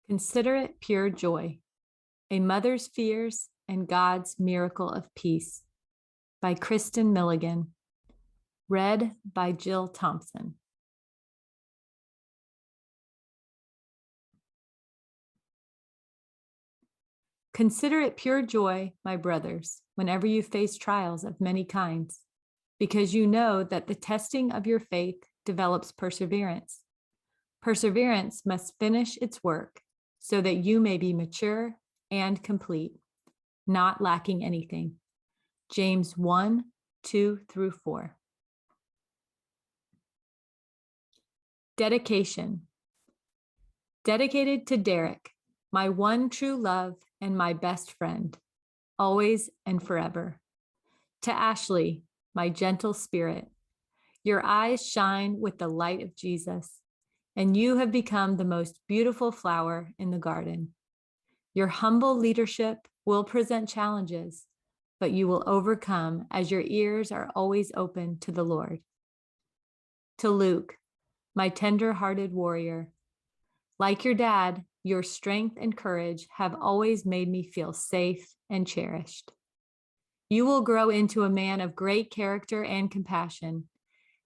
Consider it pure joy, a mother's fears and God's miracle of peace, by Kristen Milligan, read by Jill Thompson. Consider it pure joy, my brothers, whenever you face trials of many kinds, because you know that the testing of your faith develops perseverance. Perseverance must finish its work so that you may be mature and complete, not lacking anything. James 1:2-4. Dedication. Dedicated to Derek, my one true love and my best friend, always and forever. To Ashley, my gentle spirit, your eyes shine with the light of Jesus, and you have become the most beautiful flower in the garden. Your humble leadership will present challenges, but you will overcome as your ears are always open to the Lord. To Luke, my tender-hearted warrior, like your dad, your strength and courage have always made me feel safe and cherished. You will grow into a man of great character and compassion,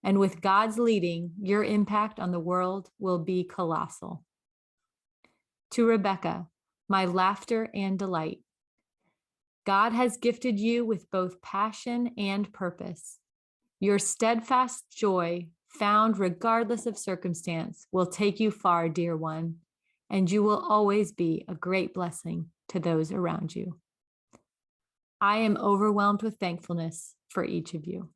and with God's leading, your impact on the world will be colossal. To Rebecca, my laughter and delight, God has gifted you with both passion and purpose. Your steadfast joy, found regardless of circumstance, will take you far, dear one, and you will always be a great blessing to those around you. I am overwhelmed with thankfulness for each of you.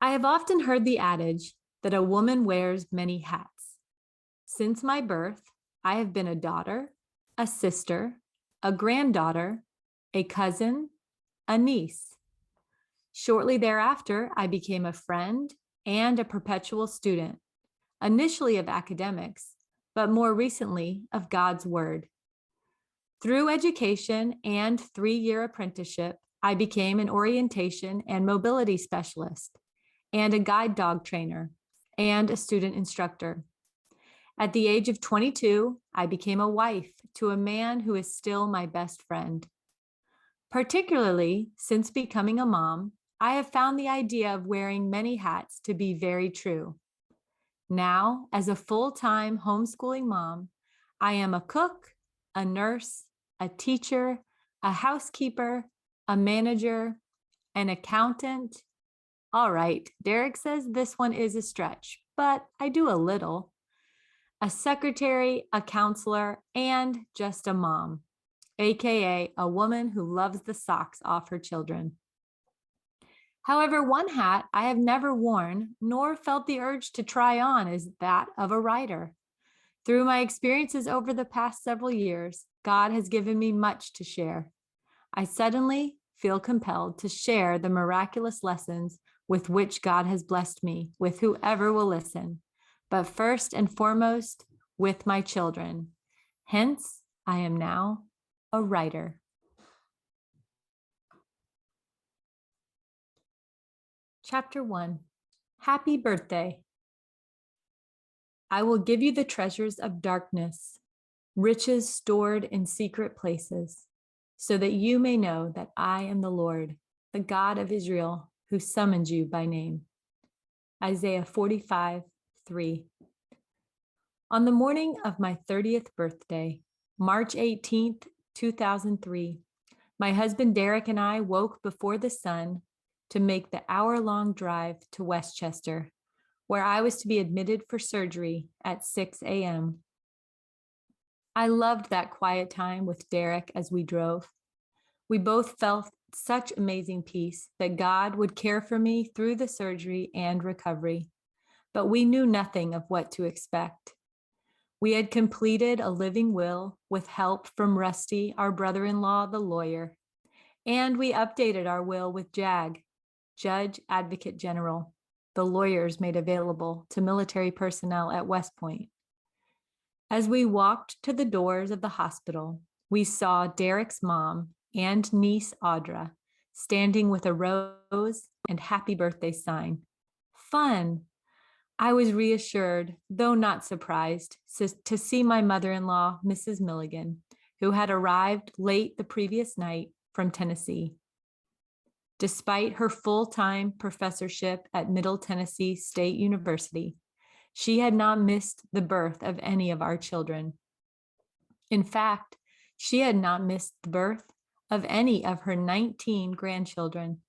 I have often heard the adage that a woman wears many hats. Since my birth, I have been a daughter, a sister, a granddaughter, a cousin, a niece. Shortly thereafter, I became a friend and a perpetual student, initially of academics, but more recently of God's Word. Through education and 3-year apprenticeship, I became an orientation and mobility specialist, and a guide dog trainer, and a student instructor. At the age of 22, I became a wife to a man who is still my best friend. Particularly since becoming a mom, I have found the idea of wearing many hats to be very true. Now, as a full-time homeschooling mom, I am a cook, a nurse, a teacher, a housekeeper, a manager, an accountant. All right, Derek says this one is a stretch, but I do a little. A secretary, a counselor, and just a mom, aka a woman who loves the socks off her children. However, one hat I have never worn nor felt the urge to try on is that of a writer. Through my experiences over the past several years, God has given me much to share. I suddenly feel compelled to share the miraculous lessons with which God has blessed me with whoever will listen, but first and foremost with my children. Hence, I am now a writer. Chapter 1. Happy birthday. I will give you the treasures of darkness, riches stored in secret places, so that you may know that I am the Lord, the God of Israel, who summoned you by name. Isaiah 45:3. On the morning of my 30th birthday, March 18th, 2003, my husband Derek and I woke before the sun to make the hour-long drive to Westchester, where I was to be admitted for surgery at 6 a.m. I loved that quiet time with Derek as we drove. We both felt such amazing peace that God would care for me through the surgery and recovery, but we knew nothing of what to expect. We had completed a living will with help from Rusty, our brother-in-law, the lawyer, and we updated our will with JAG, Judge Advocate General, the lawyers made available to military personnel at West Point. As we walked to the doors of the hospital, we saw Derek's mom and niece Audra standing with a rose and happy birthday sign. Fun! I was reassured, though not surprised, to see my mother-in-law, Mrs. Milligan, who had arrived late the previous night from Tennessee. Despite her full-time professorship at Middle Tennessee State University, she had not missed the birth of any of our children. In fact, she had not missed the birth of any of her 19 grandchildren.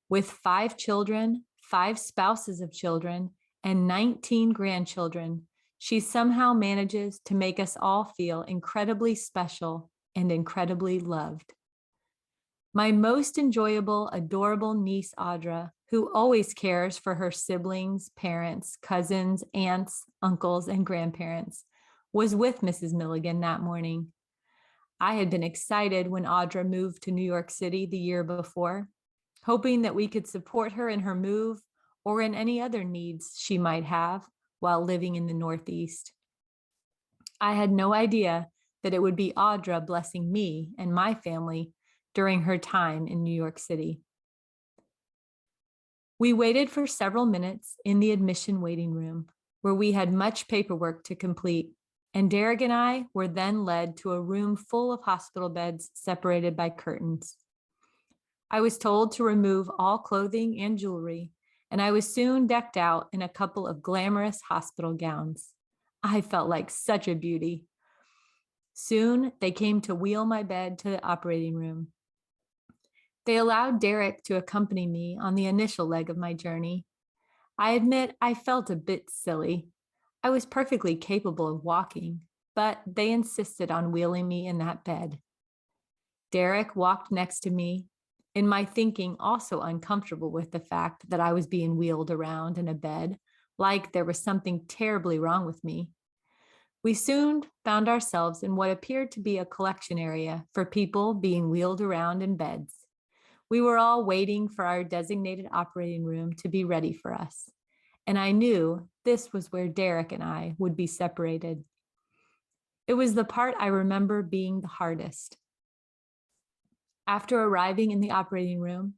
With 5 children, 5 spouses of children, and 19 grandchildren, she somehow manages to make us all feel incredibly special and incredibly loved. My most enjoyable, adorable niece, Audra, who always cares for her siblings, parents, cousins, aunts, uncles, and grandparents, was with Mrs. Milligan that morning. I had been excited when Audra moved to New York City the year before, hoping that we could support her in her move or in any other needs she might have while living in the Northeast. I had no idea that it would be Audra blessing me and my family during her time in New York City. We waited for several minutes in the admission waiting room, where we had much paperwork to complete, and Derek and I were then led to a room full of hospital beds separated by curtains. I was told to remove all clothing and jewelry, and I was soon decked out in a couple of glamorous hospital gowns. I felt like such a beauty. Soon, they came to wheel my bed to the operating room. They allowed Derek to accompany me on the initial leg of my journey. I admit I felt a bit silly. I was perfectly capable of walking, but they insisted on wheeling me in that bed. Derek walked next to me, in my thinking also uncomfortable with the fact that I was being wheeled around in a bed, like there was something terribly wrong with me. We soon found ourselves in what appeared to be a collection area for people being wheeled around in beds. We were all waiting for our designated operating room to be ready for us, and I knew this was where Derek and I would be separated. It was the part I remember being the hardest. After arriving in the operating room,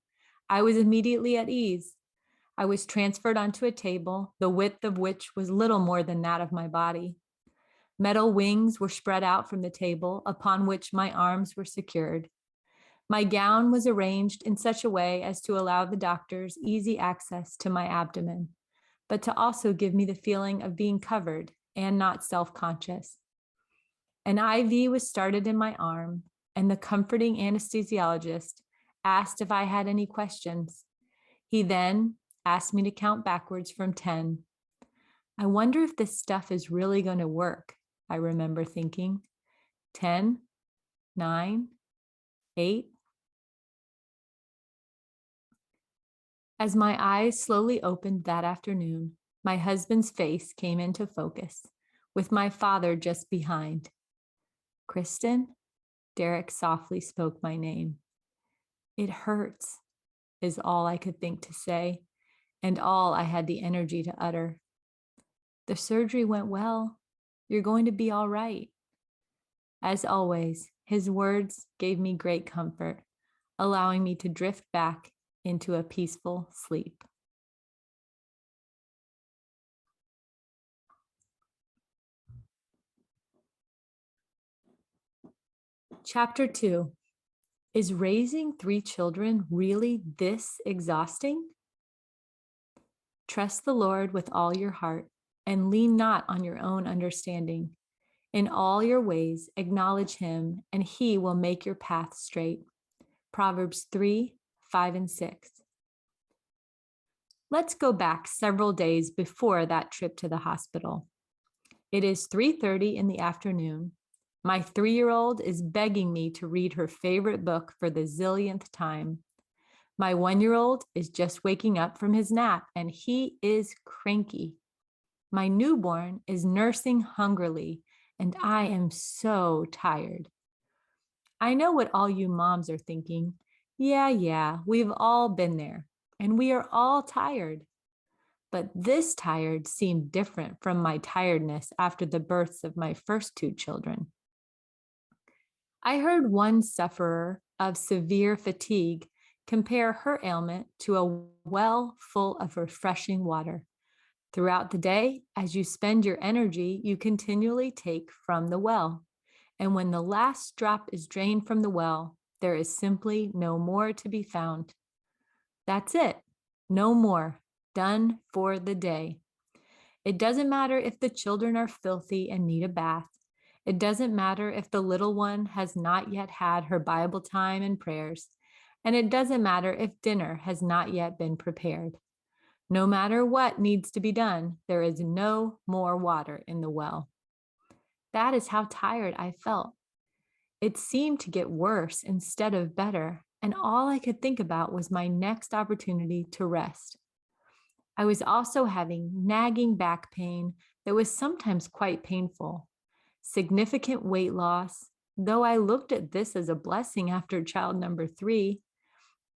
I was immediately at ease. I was transferred onto a table, the width of which was little more than that of my body. Metal wings were spread out from the table upon which my arms were secured. My gown was arranged in such a way as to allow the doctors easy access to my abdomen, but to also give me the feeling of being covered and not self-conscious. An IV was started in my arm, and the comforting anesthesiologist asked if I had any questions. He then asked me to count backwards from 10. I wonder if this stuff is really going to work, I remember thinking. 10, 9, 8. As my eyes slowly opened that afternoon, my husband's face came into focus, with my father just behind. Kristen, Derek softly spoke my name. It hurts, is all I could think to say, and all I had the energy to utter. The surgery went well. You're going to be all right. As always, his words gave me great comfort, allowing me to drift back into a peaceful sleep. Chapter 2. Is raising 3 children really this exhausting? Trust the Lord with all your heart and lean not on your own understanding. In all your ways, acknowledge him, and he will make your path straight. Proverbs 3, 5, and 6. Let's go back several days before that trip to the hospital. It is 3:30 in the afternoon. My 3-year-old is begging me to read her favorite book for the zillionth time. My 1-year-old is just waking up from his nap, and he is cranky. My newborn is nursing hungrily, and I am so tired. I know what all you moms are thinking. Yeah, we've all been there, and we are all tired. But this tired seemed different from my tiredness after the births of my first 2 children. I heard one sufferer of severe fatigue compare her ailment to a well full of refreshing water. Throughout the day, as you spend your energy, you continually take from the well. And when the last drop is drained from the well, there is simply no more to be found. That's it. No more. Done for the day. It doesn't matter if the children are filthy and need a bath. It doesn't matter if the little one has not yet had her Bible time and prayers. And it doesn't matter if dinner has not yet been prepared. No matter what needs to be done, there is no more water in the well. That is how tired I felt. It seemed to get worse instead of better, and all I could think about was my next opportunity to rest. I was also having nagging back pain that was sometimes quite painful, significant weight loss, though I looked at this as a blessing after child number 3,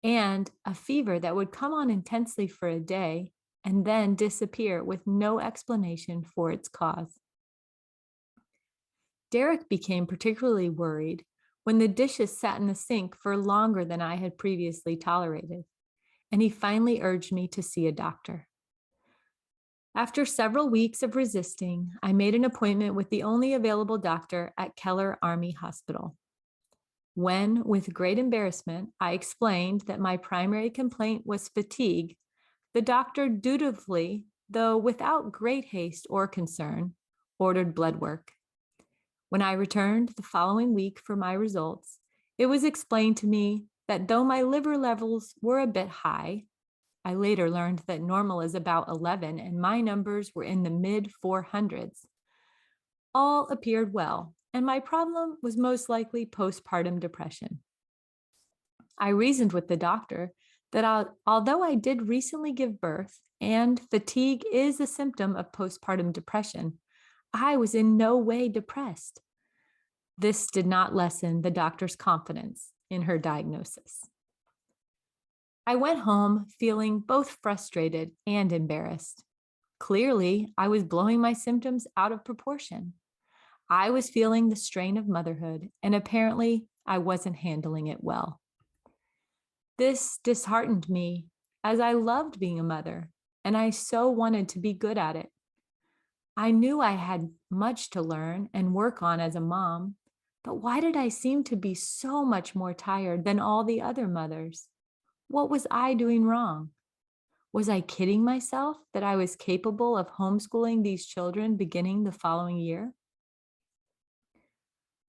and a fever that would come on intensely for a day and then disappear with no explanation for its cause. Derek became particularly worried when the dishes sat in the sink for longer than I had previously tolerated, and he finally urged me to see a doctor. After several weeks of resisting, I made an appointment with the only available doctor at Keller Army Hospital. When, with great embarrassment, I explained that my primary complaint was fatigue, the doctor dutifully, though without great haste or concern, ordered blood work. When I returned the following week for my results, it was explained to me that though my liver levels were a bit high, I later learned that normal is about 11 and my numbers were in the mid 400s. All appeared well, and my problem was most likely postpartum depression. I reasoned with the doctor that although I did recently give birth and fatigue is a symptom of postpartum depression, I was in no way depressed. This did not lessen the doctor's confidence in her diagnosis. I went home feeling both frustrated and embarrassed. Clearly, I was blowing my symptoms out of proportion. I was feeling the strain of motherhood, and apparently I wasn't handling it well. This disheartened me as I loved being a mother, and I so wanted to be good at it. I knew I had much to learn and work on as a mom, but why did I seem to be so much more tired than all the other mothers? What was I doing wrong? Was I kidding myself that I was capable of homeschooling these children beginning the following year?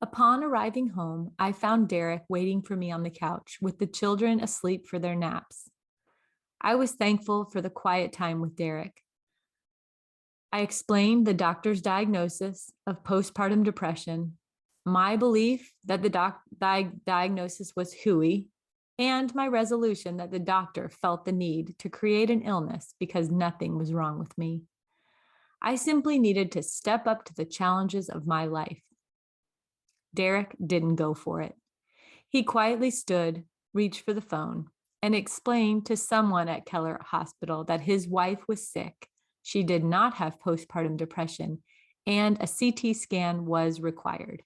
Upon arriving home, I found Derek waiting for me on the couch with the children asleep for their naps. I was thankful for the quiet time with Derek. I explained the doctor's diagnosis of postpartum depression, my belief that the diagnosis was hooey, and my resolution that the doctor felt the need to create an illness because nothing was wrong with me. I simply needed to step up to the challenges of my life. Derek didn't go for it. He quietly stood, reached for the phone, and explained to someone at Keller Hospital that his wife was sick. She did not have postpartum depression, and a CT scan was required.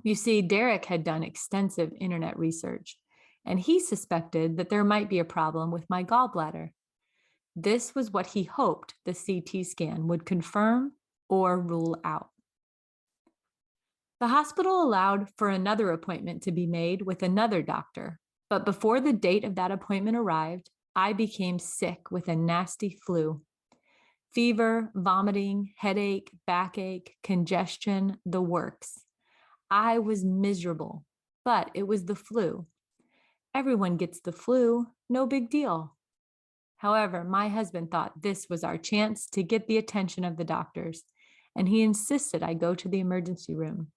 You see, Derek had done extensive internet research, and he suspected that there might be a problem with my gallbladder. This was what he hoped the CT scan would confirm or rule out. The hospital allowed for another appointment to be made with another doctor, but before the date of that appointment arrived, I became sick with a nasty flu. Fever, vomiting, headache, backache, congestion, the works. I was miserable, but it was the flu. Everyone gets the flu, no big deal. However, my husband thought this was our chance to get the attention of the doctors, and he insisted I go to the emergency room.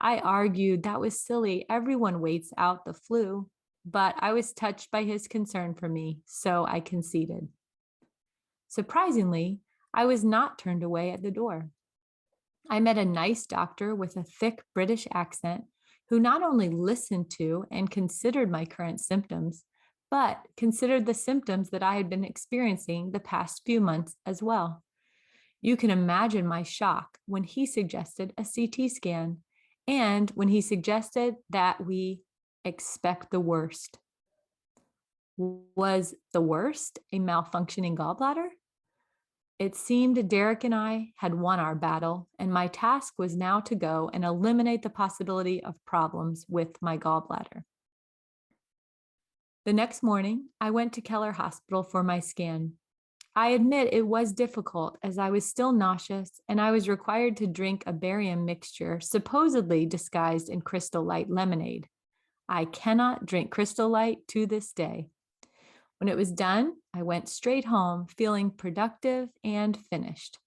I argued that was silly. Everyone waits out the flu, but I was touched by his concern for me, so I conceded. Surprisingly, I was not turned away at the door. I met a nice doctor with a thick British accent who not only listened to and considered my current symptoms, but considered the symptoms that I had been experiencing the past few months as well. You can imagine my shock when he suggested a CT scan and when he suggested that we expect the worst. Was the worst a malfunctioning gallbladder? It seemed Derek and I had won our battle, and my task was now to go and eliminate the possibility of problems with my gallbladder. The next morning, I went to Keller Hospital for my scan. I admit it was difficult as I was still nauseous and I was required to drink a barium mixture supposedly disguised in Crystal Light lemonade. I cannot drink Crystal Light to this day. When it was done, I went straight home feeling productive and finished.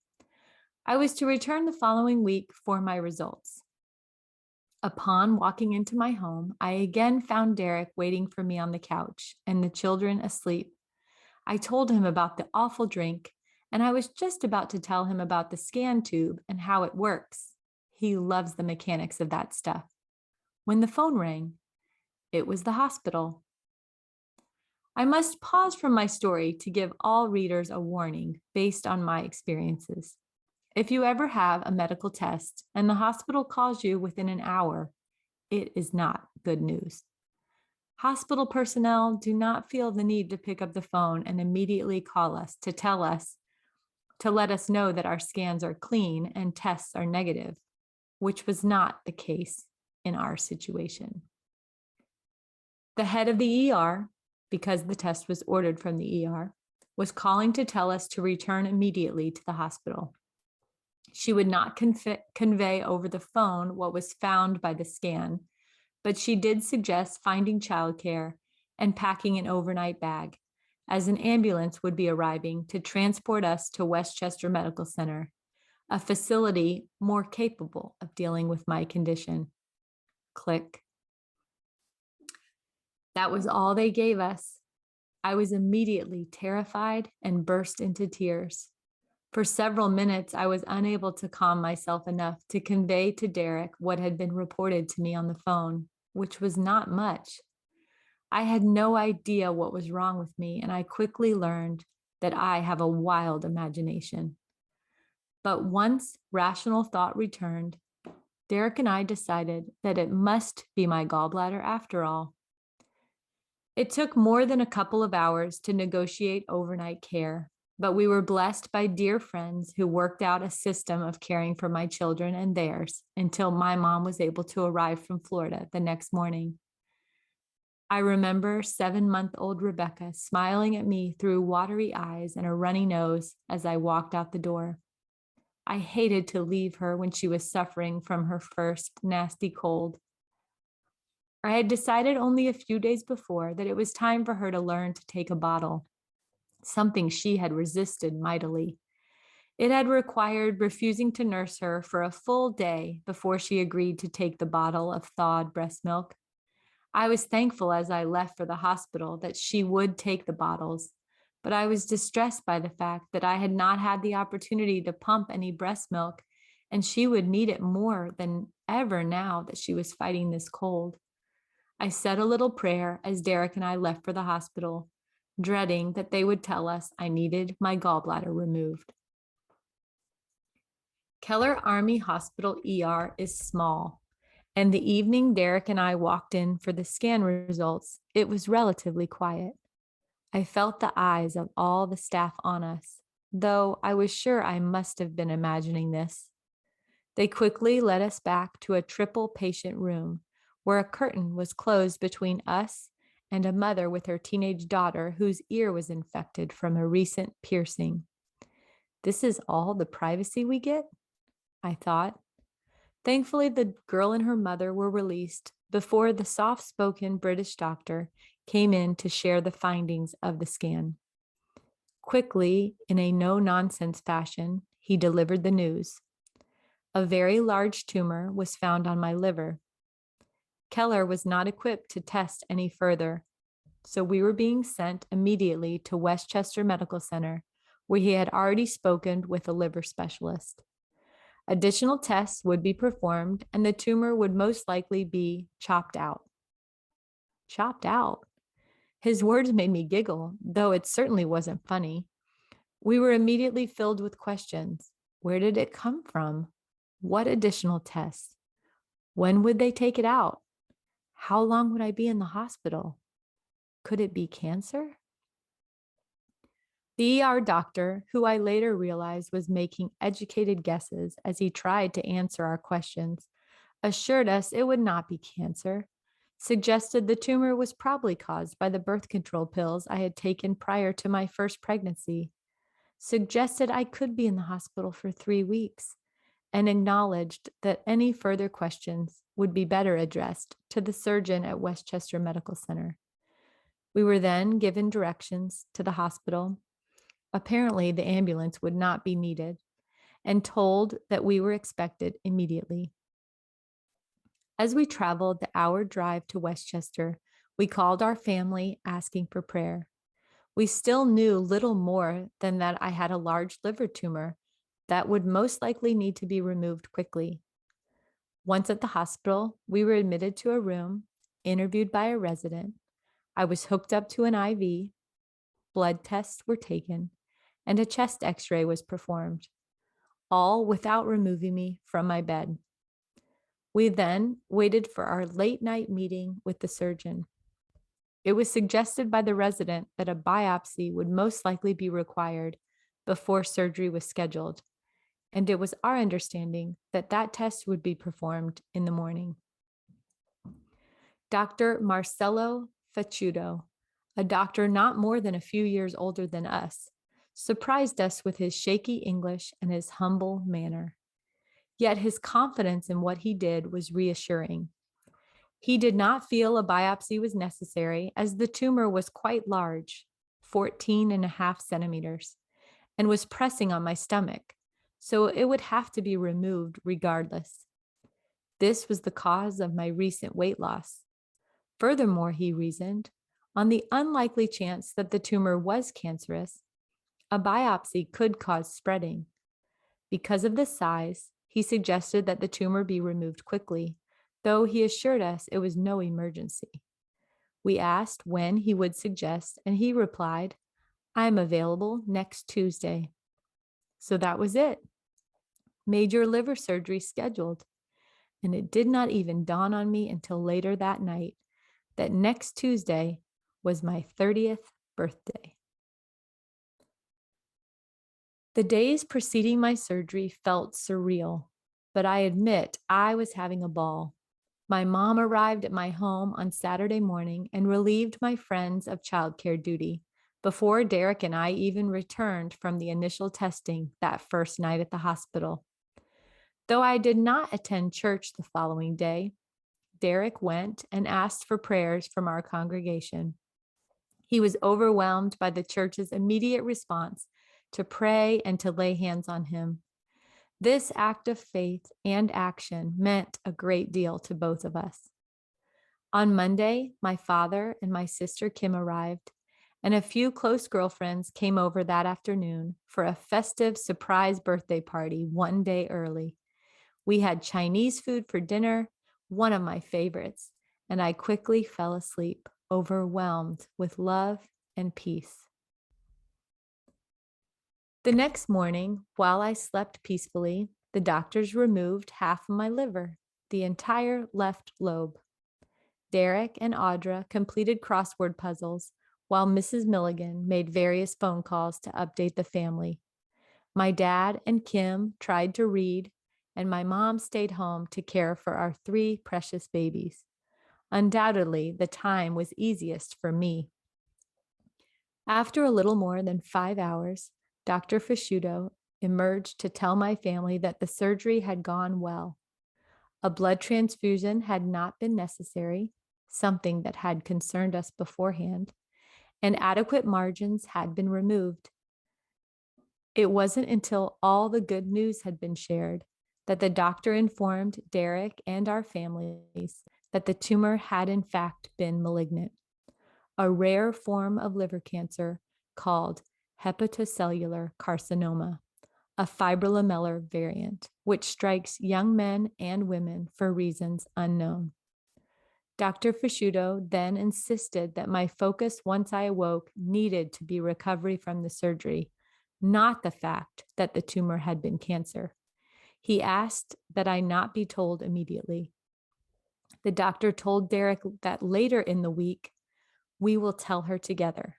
I was to return the following week for my results. Upon walking into my home, I again found Derek waiting for me on the couch and the children asleep. I told him about the awful drink, and I was just about to tell him about the scan tube and how it works. He loves the mechanics of that stuff. When the phone rang, it was the hospital. I must pause from my story to give all readers a warning based on my experiences. If you ever have a medical test and the hospital calls you within an hour, it is not good news. Hospital personnel do not feel the need to pick up the phone and immediately call us to let us know that our scans are clean and tests are negative, which was not the case in our situation. The head of the ER, because the test was ordered from the ER, was calling to tell us to return immediately to the hospital. She would not convey over the phone what was found by the scan, but she did suggest finding childcare and packing an overnight bag, as an ambulance would be arriving to transport us to Westchester Medical Center, a facility more capable of dealing with my condition. Click. That was all they gave us. I was immediately terrified and burst into tears. For several minutes, I was unable to calm myself enough to convey to Derek what had been reported to me on the phone, which was not much. I had no idea what was wrong with me, and I quickly learned that I have a wild imagination. But once rational thought returned, Derek and I decided that it must be my gallbladder after all. It took more than a couple of hours to negotiate overnight care, but we were blessed by dear friends who worked out a system of caring for my children and theirs until my mom was able to arrive from Florida the next morning. I remember 7-month-old Rebecca smiling at me through watery eyes and a runny nose as I walked out the door. I hated to leave her when she was suffering from her first nasty cold. I had decided only a few days before that it was time for her to learn to take a bottle, something she had resisted mightily. It had required refusing to nurse her for a full day before she agreed to take the bottle of thawed breast milk. I was thankful as I left for the hospital that she would take the bottles, but I was distressed by the fact that I had not had the opportunity to pump any breast milk, and she would need it more than ever now that she was fighting this cold. I said a little prayer as Derek and I left for the hospital, dreading that they would tell us I needed my gallbladder removed. Keller Army Hospital ER is small, and the evening Derek and I walked in for the scan results, it was relatively quiet. I felt the eyes of all the staff on us, though I was sure I must have been imagining this. They quickly led us back to a triple patient room where a curtain was closed between us and a mother with her teenage daughter whose ear was infected from a recent piercing. This is all the privacy we get? I thought. Thankfully, the girl and her mother were released before the soft-spoken British doctor came in to share the findings of the scan. Quickly, in a no-nonsense fashion, he delivered the news. A very large tumor was found on my liver. Keller was not equipped to test any further, so we were being sent immediately to Westchester Medical Center, where he had already spoken with a liver specialist. Additional tests would be performed, and the tumor would most likely be chopped out. Chopped out? His words made me giggle, though it certainly wasn't funny. We were immediately filled with questions. Where did it come from? What additional tests? When would they take it out? How long would I be in the hospital? Could it be cancer? The ER doctor, who I later realized was making educated guesses as he tried to answer our questions, assured us it would not be cancer, suggested the tumor was probably caused by the birth control pills I had taken prior to my first pregnancy, suggested I could be in the hospital for 3 weeks, and acknowledged that any further questions would be better addressed to the surgeon at Westchester Medical Center. We were then given directions to the hospital. Apparently, the ambulance would not be needed, and told that we were expected immediately. As we traveled the hour drive to Westchester, we called our family asking for prayer. We still knew little more than that I had a large liver tumor that would most likely need to be removed quickly. Once at the hospital, we were admitted to a room, interviewed by a resident. I was hooked up to an IV, blood tests were taken, and a chest x-ray was performed, all without removing me from my bed. We then waited for our late night meeting with the surgeon. It was suggested by the resident that a biopsy would most likely be required before surgery was scheduled, and it was our understanding that that test would be performed in the morning. Dr. Marcello Facciuto, a doctor not more than a few years older than us, surprised us with his shaky English and his humble manner. Yet his confidence in what he did was reassuring. He did not feel a biopsy was necessary as the tumor was quite large, 14.5 centimeters, and was pressing on my stomach, so it would have to be removed regardless. This was the cause of my recent weight loss. Furthermore, he reasoned, on the unlikely chance that the tumor was cancerous, a biopsy could cause spreading. Because of the size, he suggested that the tumor be removed quickly, though he assured us it was no emergency. We asked when he would suggest, and he replied, "I am available next Tuesday." So that was it. Major liver surgery scheduled. And it did not even dawn on me until later that night that next Tuesday was my 30th birthday. The days preceding my surgery felt surreal, but I admit I was having a ball. My mom arrived at my home on Saturday morning and relieved my friends of childcare duty before Derek and I even returned from the initial testing that first night at the hospital. Though I did not attend church the following day, Derek went and asked for prayers from our congregation. He was overwhelmed by the church's immediate response to pray and to lay hands on him. This act of faith and action meant a great deal to both of us. On Monday, my father and my sister Kim arrived, and a few close girlfriends came over that afternoon for a festive surprise birthday party one day early. We had Chinese food for dinner, one of my favorites, and I quickly fell asleep, overwhelmed with love and peace. The next morning, while I slept peacefully, the doctors removed half of my liver, the entire left lobe. Derek and Audra completed crossword puzzles, while Mrs. Milligan made various phone calls to update the family. My dad and Kim tried to read, and my mom stayed home to care for our 3 precious babies. Undoubtedly, the time was easiest for me. After a little more than 5 hours, Dr. Fasciuto emerged to tell my family that the surgery had gone well. A blood transfusion had not been necessary, something that had concerned us beforehand, and adequate margins had been removed. It wasn't until all the good news had been shared that the doctor informed Derek and our families that the tumor had in fact been malignant, a rare form of liver cancer called hepatocellular carcinoma, a fibrolamellar variant, which strikes young men and women for reasons unknown. Dr. Fasciuto then insisted that my focus once I awoke needed to be recovery from the surgery, not the fact that the tumor had been cancer. He asked that I not be told immediately. The doctor told Derek that later in the week, we will tell her together.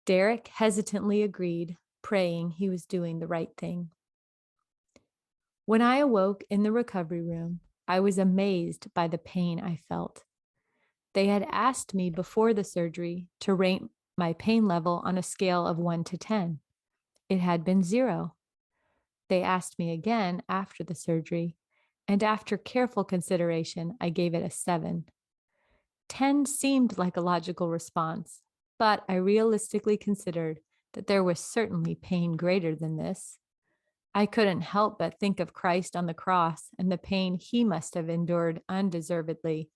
Derek hesitantly agreed, praying he was doing the right thing. When I awoke in the recovery room, I was amazed by the pain I felt. They had asked me before the surgery to rate my pain level on a scale of 1 to 10. It had been 0. They asked me again after the surgery, and after careful consideration, I gave it a 7. 10 seemed like a logical response, but I realistically considered that there was certainly pain greater than this. I couldn't help but think of Christ on the cross and the pain he must have endured undeservedly.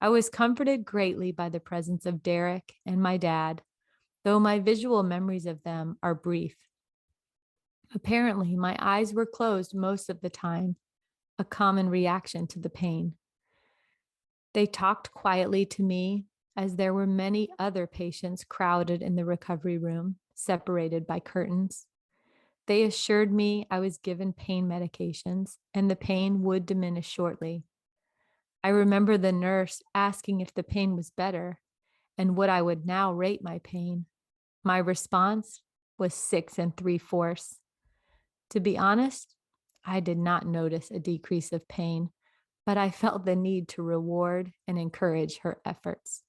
I was comforted greatly by the presence of Derek and my dad, though my visual memories of them are brief. Apparently, my eyes were closed most of the time, a common reaction to the pain. They talked quietly to me as there were many other patients crowded in the recovery room, separated by curtains. They assured me I was given pain medications and the pain would diminish shortly. I remember the nurse asking if the pain was better and what I would now rate my pain. My response was 6 3/4. To be honest, I did not notice a decrease of pain, but I felt the need to reward and encourage her efforts.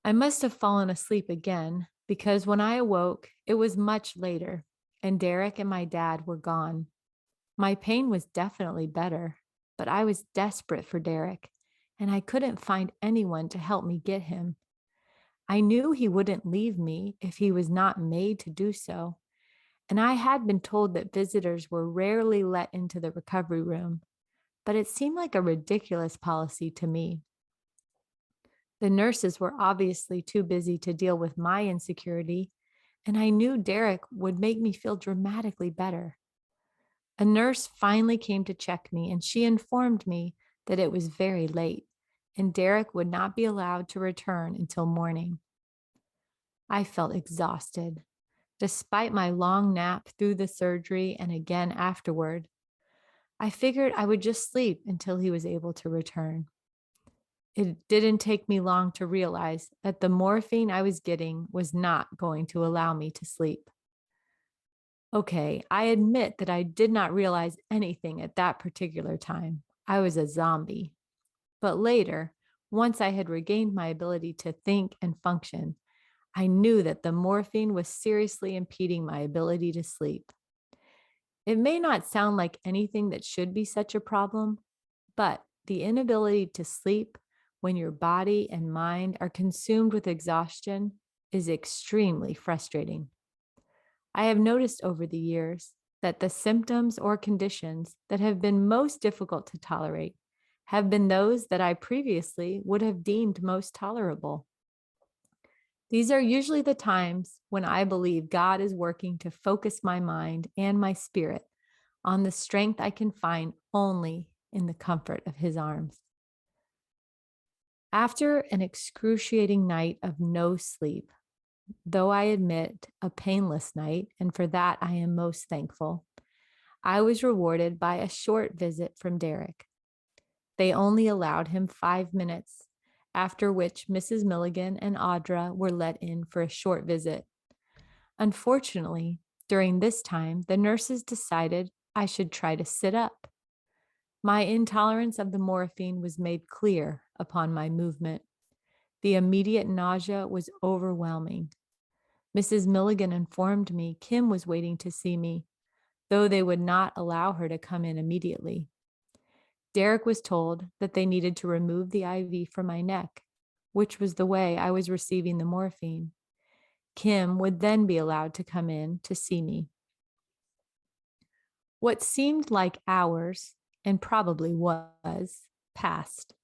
I must have fallen asleep again because when I awoke, it was much later and Derek and my dad were gone. My pain was definitely better, but I was desperate for Derek and I couldn't find anyone to help me get him. I knew he wouldn't leave me if he was not made to do so, and I had been told that visitors were rarely let into the recovery room, but it seemed like a ridiculous policy to me. The nurses were obviously too busy to deal with my insecurity, and I knew Derek would make me feel dramatically better. A nurse finally came to check me, and she informed me that it was very late, and Derek would not be allowed to return until morning. I felt exhausted. Despite my long nap through the surgery and again afterward, I figured I would just sleep until he was able to return. It didn't take me long to realize that the morphine I was getting was not going to allow me to sleep. Okay, I admit that I did not realize anything at that particular time. I was a zombie. But later, once I had regained my ability to think and function, I knew that the morphine was seriously impeding my ability to sleep. It may not sound like anything that should be such a problem, but the inability to sleep when your body and mind are consumed with exhaustion is extremely frustrating. I have noticed over the years that the symptoms or conditions that have been most difficult to tolerate have been those that I previously would have deemed most tolerable. These are usually the times when I believe God is working to focus my mind and my spirit on the strength I can find only in the comfort of his arms. After an excruciating night of no sleep, though I admit a painless night, and for that I am most thankful, I was rewarded by a short visit from Derek. They only allowed him 5 minutes, after which Mrs. Milligan and Audra were let in for a short visit. Unfortunately, during this time, the nurses decided I should try to sit up. My intolerance of the morphine was made clear upon my movement. The immediate nausea was overwhelming. Mrs. Milligan informed me Kim was waiting to see me, though they would not allow her to come in immediately. Derek was told that they needed to remove the IV from my neck, which was the way I was receiving the morphine. Kim would then be allowed to come in to see me. What seemed like hours, and probably was, passed.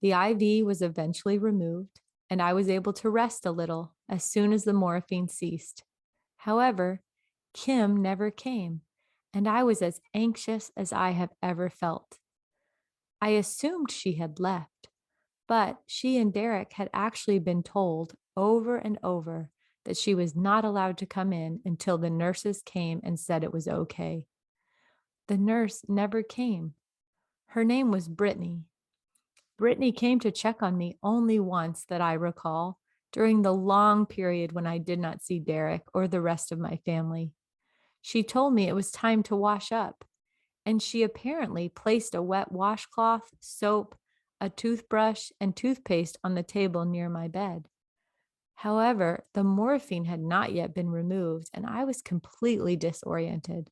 The IV was eventually removed, and I was able to rest a little as soon as the morphine ceased. However, Kim never came, and I was as anxious as I have ever felt. I assumed she had left, but she and Derek had actually been told over and over that she was not allowed to come in until the nurses came and said it was okay. The nurse never came. Her name was Brittany. Brittany came to check on me only once that I recall, during the long period when I did not see Derek or the rest of my family. She told me it was time to wash up, and she apparently placed a wet washcloth, soap, a toothbrush, and toothpaste on the table near my bed. However, the morphine had not yet been removed, and I was completely disoriented.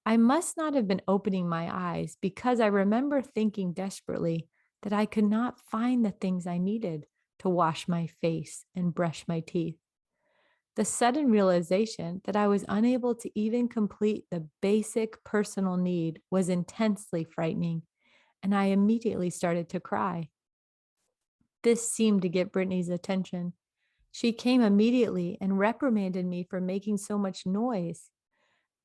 I must not have been opening my eyes because I remember thinking desperately that I could not find the things I needed to wash my face and brush my teeth. The sudden realization that I was unable to even complete the basic personal need was intensely frightening, and I immediately started to cry. This seemed to get Brittany's attention. She came immediately and reprimanded me for making so much noise.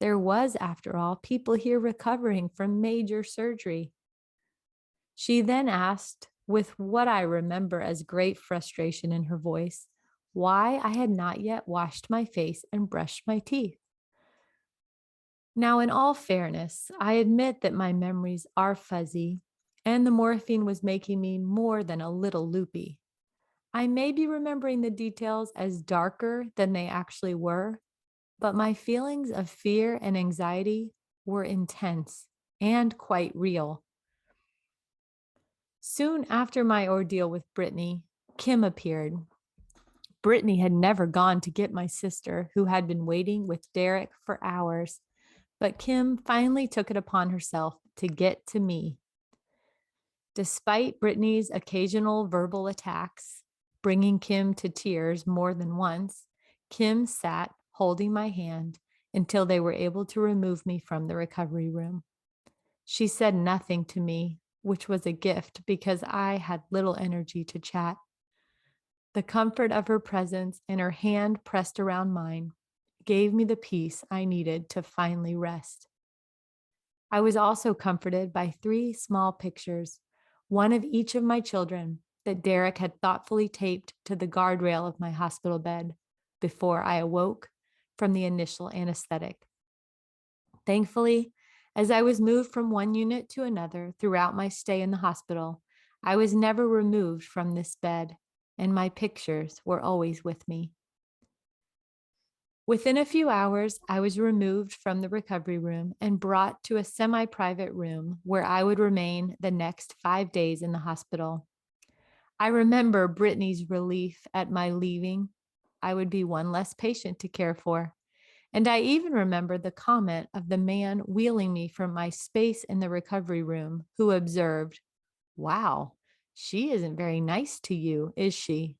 There was, after all, people here recovering from major surgery. She then asked, with what I remember as great frustration in her voice, why I had not yet washed my face and brushed my teeth. Now, in all fairness, I admit that my memories are fuzzy, and the morphine was making me more than a little loopy. I may be remembering the details as darker than they actually were, but my feelings of fear and anxiety were intense and quite real. Soon after my ordeal with Brittany, Kim appeared. Brittany had never gone to get my sister, who had been waiting with Derek for hours, but Kim finally took it upon herself to get to me. Despite Brittany's occasional verbal attacks, bringing Kim to tears more than once, Kim sat holding my hand until they were able to remove me from the recovery room. She said nothing to me, which was a gift because I had little energy to chat. The comfort of her presence and her hand pressed around mine gave me the peace I needed to finally rest. I was also comforted by 3 small pictures, one of each of my children that Derek had thoughtfully taped to the guardrail of my hospital bed before I awoke from the initial anesthetic. Thankfully, as I was moved from one unit to another throughout my stay in the hospital, I was never removed from this bed, and my pictures were always with me. Within a few hours, I was removed from the recovery room and brought to a semi-private room where I would remain the next 5 days in the hospital. I remember Brittany's relief at my leaving. I would be one less patient to care for. And I even remember the comment of the man wheeling me from my space in the recovery room, who observed, "Wow, she isn't very nice to you, is she?"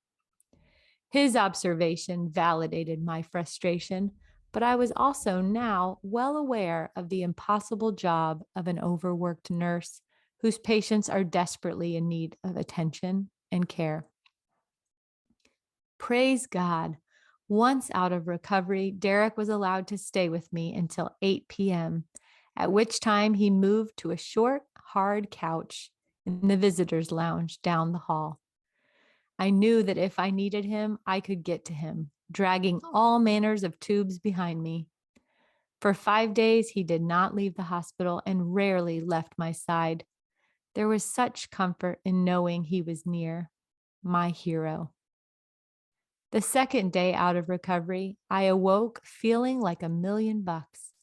His observation validated my frustration, but I was also now well aware of the impossible job of an overworked nurse whose patients are desperately in need of attention and care. Praise God. Once out of recovery, Derek was allowed to stay with me until 8 p.m., at which time he moved to a short, hard couch in the visitors' lounge down the hall. I knew that if I needed him, I could get to him, dragging all manners of tubes behind me. For 5 days, he did not leave the hospital and rarely left my side. There was such comfort in knowing he was near, my hero. The second day out of recovery, I awoke feeling like $1,000,000.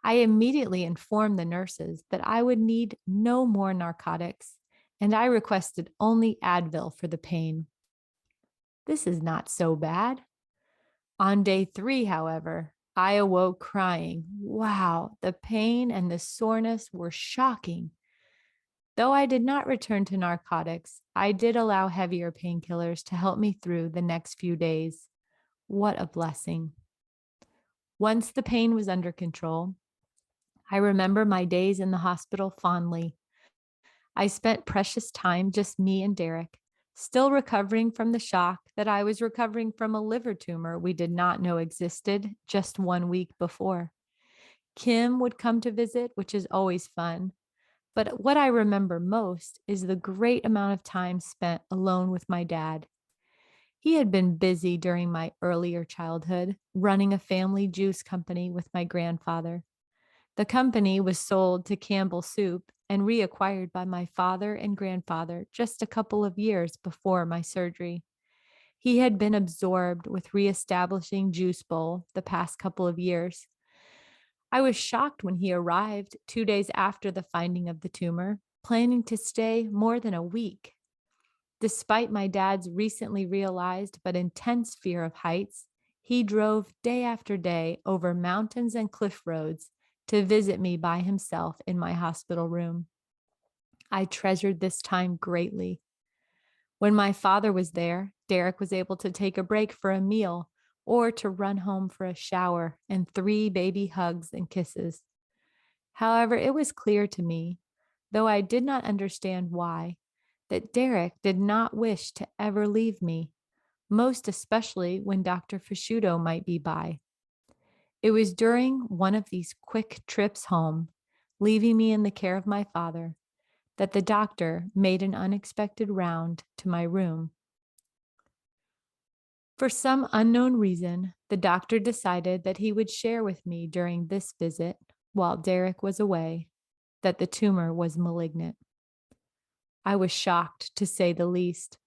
I immediately informed the nurses that I would need no more narcotics, and I requested only Advil for the pain. This is not so bad. On day 3, however, I awoke crying. Wow, the pain and the soreness were shocking. Though I did not return to narcotics, I did allow heavier painkillers to help me through the next few days. What a blessing. Once the pain was under control, I remember my days in the hospital fondly. I spent precious time, just me and Derek, still recovering from the shock that I was recovering from a liver tumor we did not know existed just 1 week before. Kim would come to visit, which is always fun. But what I remember most is the great amount of time spent alone with my dad. He had been busy during my earlier childhood, running a family juice company with my grandfather. The company was sold to Campbell Soup and reacquired by my father and grandfather just a couple of years before my surgery. He had been absorbed with reestablishing Juice Bowl the past couple of years. I was shocked when he arrived 2 days after the finding of the tumor, planning to stay more than a week. Despite my dad's recently realized but intense fear of heights, he drove day after day over mountains and cliff roads to visit me by himself in my hospital room. I treasured this time greatly. When my father was there, Derek was able to take a break for a meal or to run home for a shower and 3 baby hugs and kisses. However, it was clear to me, though I did not understand why, that Derek did not wish to ever leave me, most especially when Dr. Fasciuto might be by. It was during one of these quick trips home, leaving me in the care of my father, that the doctor made an unexpected round to my room. For some unknown reason, the doctor decided that he would share with me during this visit, while Derek was away, that the tumor was malignant. I was shocked, to say the least.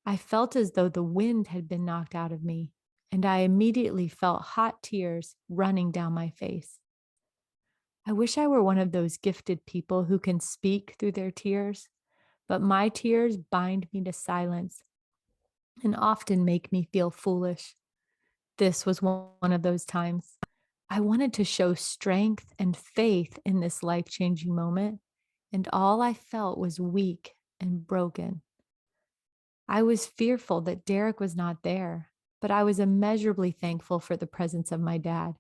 I felt as though the wind had been knocked out of me, and I immediately felt hot tears running down my face. I wish I were one of those gifted people who can speak through their tears, but my tears bind me to silence and often make me feel foolish. This was one of those times. I wanted to show strength and faith in this life-changing moment, and all I felt was weak and broken. I was fearful that Derek was not there, but I was immeasurably thankful for the presence of my dad.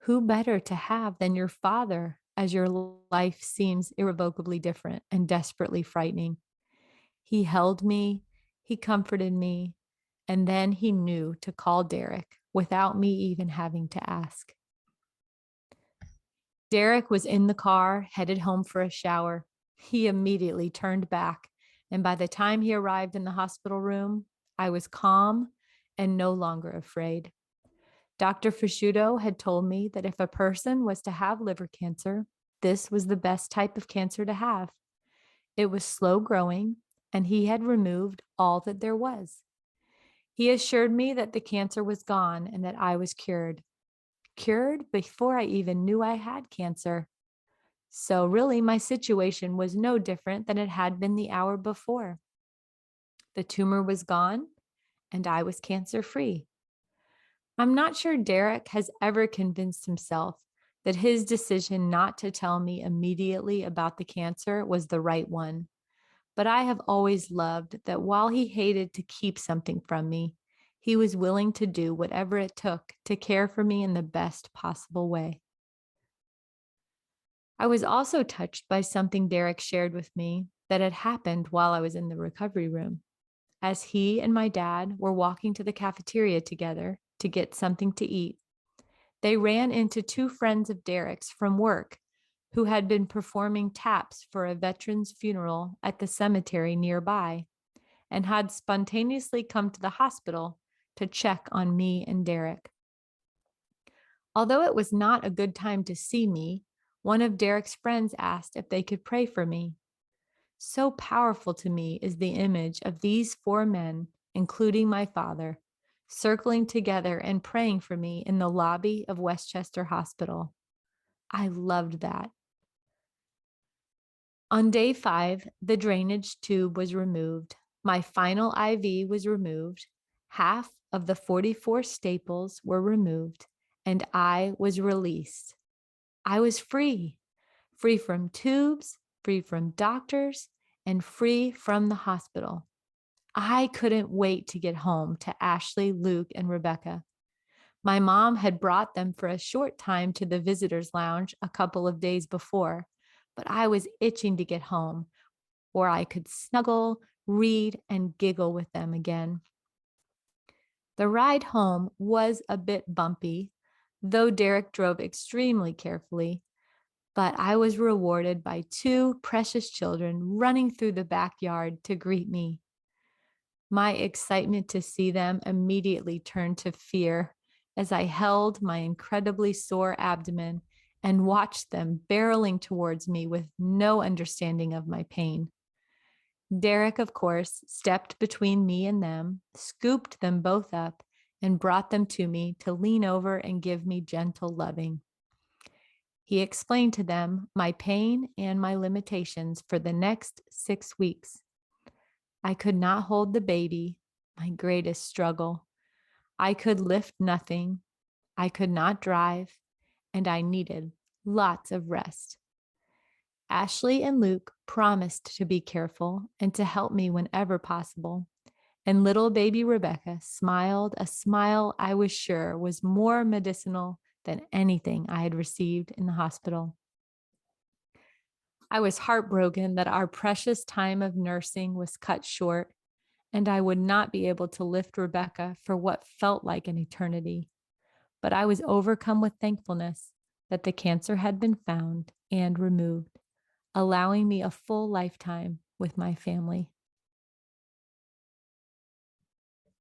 Who better to have than your father as your life seems irrevocably different and desperately frightening? He held me, he comforted me, and then he knew to call Derek without me even having to ask. Derek was in the car, headed home for a shower. He immediately turned back, and by the time he arrived in the hospital room, I was calm and no longer afraid. Dr. Fasciuto had told me that if a person was to have liver cancer, this was the best type of cancer to have. It was slow growing, and he had removed all that there was. He assured me that the cancer was gone and that I was cured. Cured before I even knew I had cancer. So really, my situation was no different than it had been the hour before. The tumor was gone, and I was cancer-free. I'm not sure Derek has ever convinced himself that his decision not to tell me immediately about the cancer was the right one. But I have always loved that while he hated to keep something from me, he was willing to do whatever it took to care for me in the best possible way. I was also touched by something Derek shared with me that had happened while I was in the recovery room. As he and my dad were walking to the cafeteria together to get something to eat, they ran into 2 friends of Derek's from work who had been performing taps for a veteran's funeral at the cemetery nearby and had spontaneously come to the hospital to check on me and Derek. Although it was not a good time to see me, one of Derek's friends asked if they could pray for me. So powerful to me is the image of these 4 men, including my father, circling together and praying for me in the lobby of Westchester Hospital. I loved that. On day 5, the drainage tube was removed. My final IV was removed. Half of the 44 staples were removed, and I was released. I was free, free from tubes, free from doctors, and free from the hospital. I couldn't wait to get home to Ashley, Luke, and Rebecca. My mom had brought them for a short time to the visitors' lounge a couple of days before, but I was itching to get home where I could snuggle, read, and giggle with them again. The ride home was a bit bumpy, though Derek drove extremely carefully, but I was rewarded by 2 precious children running through the backyard to greet me. My excitement to see them immediately turned to fear as I held my incredibly sore abdomen and watched them barreling towards me with no understanding of my pain. Derek, of course, stepped between me and them, scooped them both up, and brought them to me to lean over and give me gentle loving. He explained to them my pain and my limitations for the next 6 weeks. I could not hold the baby, my greatest struggle. I could lift nothing. I could not drive, and I needed lots of rest. Ashley and Luke promised to be careful and to help me whenever possible. And little baby Rebecca smiled a smile I was sure was more medicinal than anything I had received in the hospital. I was heartbroken that our precious time of nursing was cut short, and I would not be able to lift Rebecca for what felt like an eternity. But I was overcome with thankfulness that the cancer had been found and removed, allowing me a full lifetime with my family.